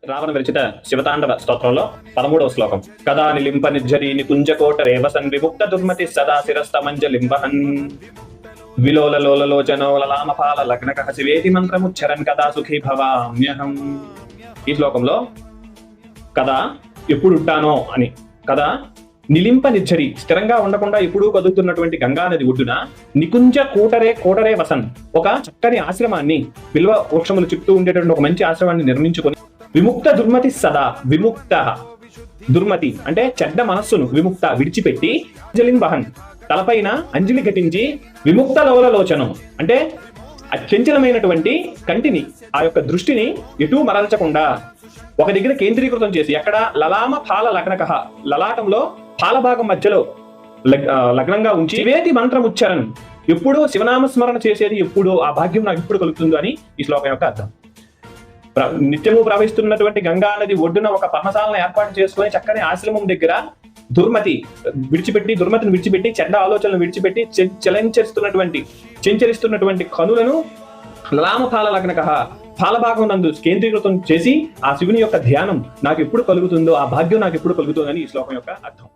రావణ విరచిత శివతాండవ స్తోత్రంలో 13వ శ్లోకం. కదా నిలింప నిర్జరీ నికుంజకోట రేవసన్ విముక్త దుర్మతి సదా శిరస్తమంజలింబహన్ విలోల లోలలోచనోలలామపాల లగ్నకః శివేతి మంత్రముచ్చరన్ కదా సుఖీ భవామ్యహం. ఈ శ్లోకంలో కదా ఎప్పుడు ఉంటానో అని, కదా నిలింప నిర్జరి స్థిరంగా ఉండకుండా ఎప్పుడూ కదులుతున్నటువంటి గంగా నది ఒడ్డున నికుంజ కోటరే వసన్ ఒక చక్కని ఆశ్రమాన్ని, బిల్వ వృక్షములు చుట్టూ ఉండేటువంటి ఒక మంచి ఆశ్రమాన్ని నిర్మించుకొని విముక్త దుర్మతి సదా, విముక్త దుర్మతి అంటే చెడ్డ మనస్సును విముక్త విడిచిపెట్టి అంజలింబహన్ తలపైన అంజలి ఘటించి విముక్త లోలలోచనం అంటే అత్యంచలమైనటువంటి కంటిని, ఆ యొక్క దృష్టిని ఎటూ మరల్చకుండా ఒక దగ్గర కేంద్రీకృతం చేసి, ఎక్కడ లలామ పాల లగ్నకః లలాటంలో పాలభాగం మధ్యలో లగ్నంగా ఉంచి వేతి మంత్రం ఉచ్చారణ ఎప్పుడూ శివనామస్మరణ చేసేది ఎప్పుడు ఆ భాగ్యం నాకు ఎప్పుడు కలుగుతుందో అని ఈ శ్లోకం యొక్క అర్థం. నిత్యము ప్రవహిస్తున్నటువంటి గంగా నది ఒడ్డున ఒక పర్ణశాలను ఏర్పాటు చేసుకుని చక్కని ఆశ్రమం దగ్గర దుర్మతిని విడిచిపెట్టి చెడ్డ ఆలోచనలు విడిచిపెట్టి చెంచరిస్తున్నటువంటి కనులను లలామపాల లగ్నకః పాలభాగం నందు కేంద్రీకృతం చేసి ఆ శివుని యొక్క ధ్యానం నాకు ఎప్పుడు కలుగుతుందో, ఆ భాగ్యం నాకు ఎప్పుడు కలుగుతుందని ఈ శ్లోకం యొక్క అర్థం.